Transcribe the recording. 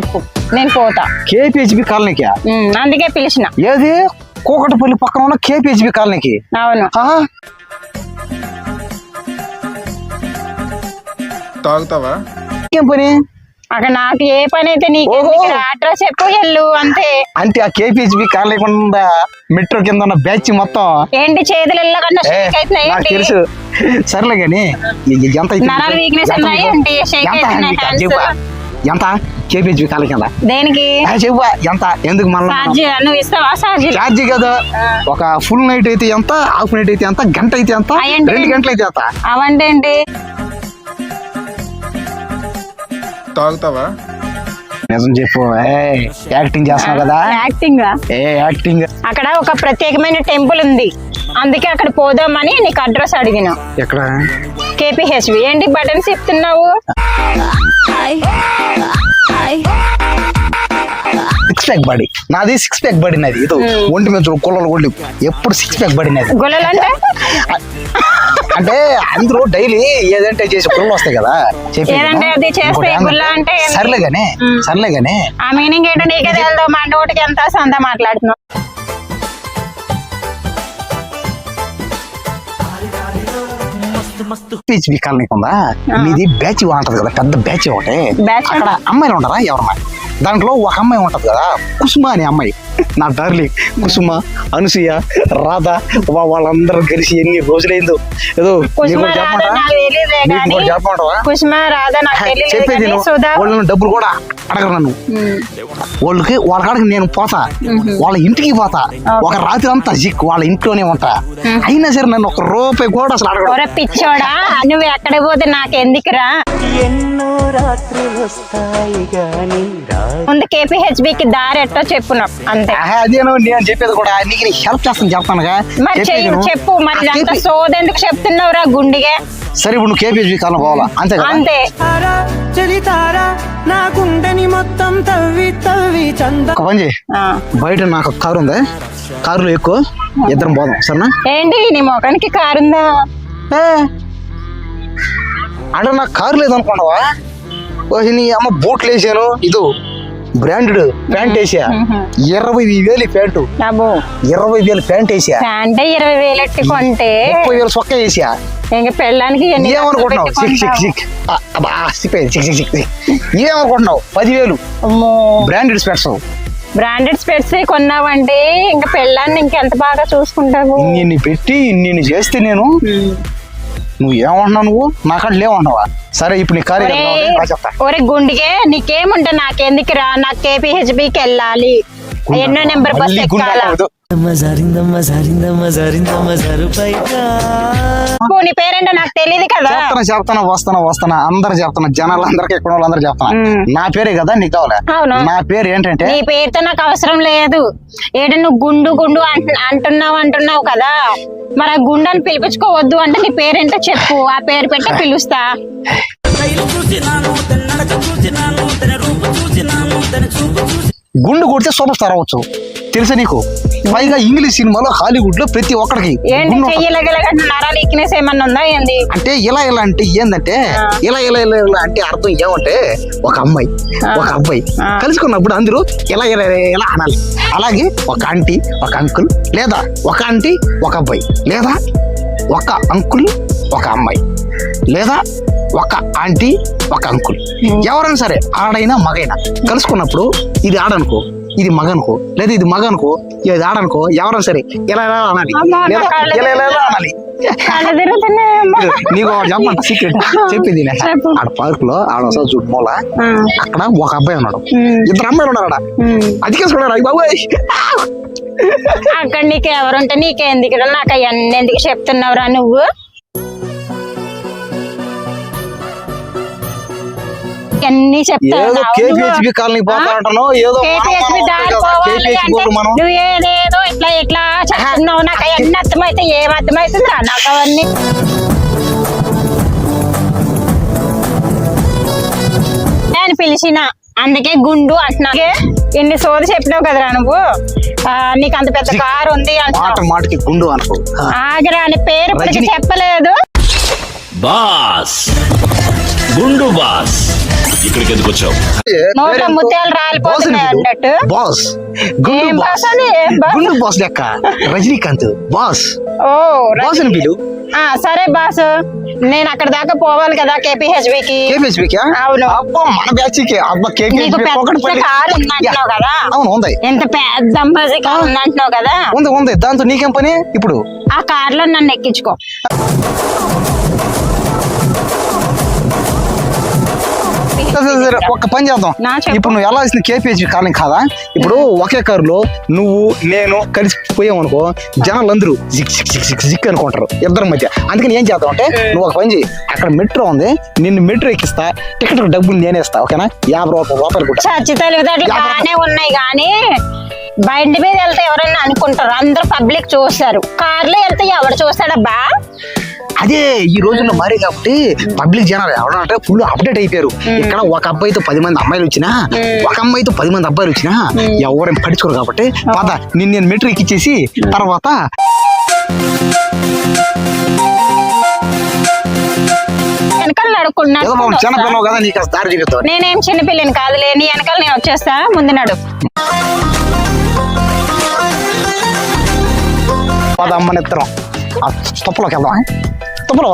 చెప్పు, నేను పోతా. కేపీహెచ్బి కాలనీకి? అందుకే పిలిచిన. ఏది? కూకటపల్లి పక్కన ఉన్న కేపీహెచ్బి కాలనీకి? అవును. తాగుతావా? ఏం పని అక్కడ? నాకు ఏ పని అయితే నీకు అడ్రస్ చెప్పు, వెళ్ళు అంతే. అంటే ఆ కేపీహెచ్బి కాలనీ కింద మెట్రో కింద ఉన్న బ్యాచ్ మొత్తం ఏంటి చేతులు వెళ్ళకుండా నాకు తెలుసు. సర్లే గాని ఎంత ఎంత కేపీహెచ్బి కాలనీ కింద? దేనికి? చెప్పు ఎంత? ఎందుకు మళ్ళీ నువ్వు ఇస్తావా ఛార్జీ కదా? ఒక ఫుల్ నైట్ అయితే ఎంత, హాఫ్ నైట్ అయితే ఎంత, గంట అయితే ఎంత, 2 గంటలు అయితే ఎంత? అవంటే ఏంటి? తాగుతావా? నిజం చెప్పు. యాక్టింగ్ చేస్తున్నావు కదా? యాక్టింగ్. అక్కడ ఒక ప్రత్యేకమైన టెంపుల్ ఉంది, అందుకే అక్కడ పోదామని నీకు అడ్రస్ అడిగిన. ఎక్కడ? కేపీహెచ్బి. ఏంటి బటన్స్ చెప్తున్నావు? 6 ప్యాక్ బాడీ నాది. 6 ప్యాక్ బాడీ నాది. ఇది ఒంటి మీద కొల్లలు కొల్లి ఎప్పుడు 6 ప్యాక్ బాడీ నాది. గొల్లలంటే అంటే అందరూ డైలీ ఏదంటే చేసి గుళ్ళు వస్తాయి కదా. సర్లే గానీ ఆ మీనింగ్ ఏంటో నీకే తెలుదు. మా నోటికి ఎంత సంత మాట్లాడుతున్నావు. కేపీహెచ్బి కాలనీకి ఉందా? మీది బ్యాచ్ ఉంటది కదా, పెద్ద బ్యాచ్ ఒకటి. అక్కడ అమ్మాయిలు ఉంటారా? ఎవరమ్మా? దాంట్లో ఒక అమ్మాయి ఉంటది కదా, కుసుమ అనే అమ్మాయి. నా డార్లింగ్ కుసుమ, అనసూయ, రాధ, వాళ్ళందరూ కలిసి ఎన్ని రోజులైందో. ఏదో చెప్పేది వాళ్ళని డబ్బులు కూడా అడగరు నన్ను. వాళ్ళ కాడికి నేను పోతా, వాళ్ళ ఇంటికి పోతా, ఒక రాత్రి అంతా వాళ్ళ ఇంట్లోనే ఉంటా. అయినా సరే నన్ను 1 రూపాయి కూడా అసలు అడగరు. పిచ్చోడా, నువ్వు ఎక్కడ పోతే నాకెందుకురా? ఎన్నో రాత్రులు వస్తాయి గాని ముందు కేపీహెచ్బికి దారి ఎట్టో చెప్పు అంతే. అదేనో నేను చెప్పేది కూడా. నీకు హెల్ప్ చేస్తాను చెప్తానుగా. మరి చెప్పు. మరి అంత సోదెందుకు చెప్తున్నావురా గుండిగా? సరే ఇప్పుడు నువ్వు కేపీహెచ్బి కాలం పోవాలా అంతే కదా? అంతే. ఒక పని చేయి, బయట నాకు కారు ఉంది, కారులో ఎక్కువ, ఇద్దరం పోదాం సరేనా? ఏంటి నీ మొఖానికి కారు ఉందా? అంటే నాకు కారు లేదనుకున్నావా? నీ అమ్మ బూట్లు వేసాను, ఇది బ్రాండెడ్ ప్యాంట్ వేసా, 20,000 ప్యాంటు, 20,000 ప్యాంట్ వేసా. అంటే 20,000 ఎట్టి కొంటే 30,000 చొక్కా వేసా. ఇంక పెళ్ళానికి ఏమనుకుంటున్నావు? ఏమనుకుంటున్నావు? 10,000 బ్రాండెడ్ స్పెట్స్. బ్రాండెడ్ స్పెట్స్ కొన్నావంటే ఇంకా పెళ్ళాన్ని ఇంకెంత బాగా చూసుకుంటావు. ఇన్ని పెట్టి ఇన్ని చేస్తే నేను నువ్వు ఏమంటున్నావు? నువ్వు నాకంటే లేవంటున్నావా? సరే ఇప్పుడు నీ కారు చెప్తా. ఒరే గుండిగే, నీకేముంటా నాకెందుకు రా? నాకు కేపీహెచ్బికి వెళ్ళాలి. ఎన్నో నెంబర్ బస్ ఎక్కాలా? నీ పేరేంటో నాకు తెలియదు కదా. చెప్తాను వస్తానా అందరు చెప్తాను, జనాలు అందరికి ఎక్కడ వాళ్ళందరూ చెప్తాను. నా పేరే కదా నీకు కావాలి? నా పేరు ఏంటంటే? నీ పేరుతో నాకు అవసరం లేదు. ఏంటంటే నువ్వు గుండు గుండు అంటున్నావు కదా, మరి ఆ గుండెని పిలిపించుకోవద్దు అంటే నీ పేరేంటో చెప్పు, ఆ పేరు పెట్టి పిలుస్తా. గుండు కొడితే సూపర్ స్టార్ అవ్వచ్చు తెలుసా నీకు? పైగా ఇంగ్లీష్ సినిమాలో హాలీవుడ్ లో ప్రతి ఒక్కడికి ఏమన్నా ఉందా ఏంది? అంటే ఇలా అంటే ఏందంటే ఇలా అంటే అర్థం ఏమంటే ఒక అమ్మాయి ఒక అబ్బాయి కలుసుకున్నప్పుడు అందరూ ఇలా అనాలి. అలాగే ఒక ఆంటీ ఒక అంకుల్, లేదా ఒక ఆంటీ ఒక అబ్బాయి, లేదా ఒక అంకుల్ ఒక అమ్మాయి, లేదా ఒక ఆంటీ ఒక అంకుల్, ఎవరైనా సరే ఆడైనా మగైనా కలుసుకున్నప్పుడు ఇది ఆడనుకో, ఇది మగనుకో, లేదా ఇది మగనుకో, ఇది ఆడనుకో, ఎవరైనా సరే ఇలా అనాలి, లేదా ఇలా అనాలి. నీకు చెప్పంట సీక్రెట్ చెప్పింది. ఆడ పార్క్ లో ఆడసారి చూడు మూల, అక్కడ ఒక అబ్బాయి ఉన్నాడు, 2 అమ్మాయిలు ఉన్నారు. ఆడ అదికేసుకున్నారు. బాబోయ్, అక్కడ నీకు ఎవరుంటే నీకెందుకు? నాకు అవన్నీ ఎందుకు చెప్తున్నావురా నువ్వు? అన్ని చెప్తాను. కేపీహెచ్బి కాలనీ పోతాను, ఏదో నువ్వు ఏదేదో ఇట్లా చెప్తున్నావు. నాకు అవన్నీ అర్థమైతే ఏం అర్థమవుతుందిరా నాకు అవన్నీ? నేను పిలిచిన అందుకే గుండు అంటున్నా. ఎన్ని సోది చెప్పినావు కదరా నువ్వు. నీకు అంత పెద్ద కారు ఉంది మాటకి గుండు అనుకో. ఆగరా, నీ పేరు చెప్పలేదు. బాస్ గుండు బాస్ ఇక్కడికి ఎందుకు వచ్చావు? నోట్ల ముత్యాలు రాలిపోతున్నాయి అన్నట్టు. బాస్ ఏం బాస్ అని ఏం బాస్? గుండు బాస్ లెక్క రజనీకాంత్ బాస్ ఓ బాస్ అని పిలు. సరే బాస్, నేను అక్కడ దాకా పోవాలి కదా కేపీహెచ్బికి. కేపీహెచ్బికి అవును. అబ్బా మన బ్యాచ్ కి అబ్బా నీకు పెద్ద కారు ఉందంటున్నావు కదా. అవును ఉంది. ఎంత పెద్ద అంబాజీ కారు ఉందంటున్నావు కదా. ఉంది దాంతో నీకేం పని ఇప్పుడు? ఆ కార్ లో నన్ను ఎక్కించుకో. సరే ఒక్క పని చేద్దాం. నా చెప్పు. ఇప్పుడు నువ్వు ఎలా వేసిన కేపీహెచ్ కాలం కాదా, ఇప్పుడు ఒకే కారులో నువ్వు నేను కలిసి పోయావు అనుకో, జనాలు అందరూ జిక్ జిక్ జిక్ జిక్ జిక్ అనుకుంటారు ఇద్దరి మధ్య. అందుకని ఏం చేద్దాం అంటే, నువ్వు ఒక పని చేయి, అక్కడ మెట్రో ఉంది, నిన్ను మెట్రో ఎక్కిస్తా, టికెట్ డబ్బులు నేనే ఇస్తా, ఓకేనా? 50 రూపాయలు కూడా. చచ్చి తెలివితేటలు బాగానే ఉన్నాయి కానీ బండి మీద వెళ్తే ఎవరన్నా అనుకుంటారు, అందరూ పబ్లిక్ చూస్తారు. కార్లో వెళ్తే ఎవరు చూస్తాడబ్బా? అదే ఈ రోజుల్లో మారే కాబట్టి పబ్లిక్ జనాలు ఎవరంటే ఫుల్ అప్డేట్ అయిపోయారు. ఇక్కడ ఒక అబ్బాయితో 10 మంది అమ్మాయిలు వచ్చినా, ఒక అమ్మాయితో 10 మంది అబ్బాయిలు వచ్చినా ఎవరైనా పడుచుకోరు కాబట్టి పద నేను మెట్రో ఎక్కిచ్చేసి తర్వాత వెనకాల చిన్నపిల్లవు కదా, నీకు దారి చూపిస్తావు. నేనేం చిన్నపిల్లని కాదులే, నీ వెనకాల నేను వచ్చేస్తా, ముందు నడు. పద అమ్మనిత్తరం తుప్పలోకి వెళ్దాం. తుప్పలో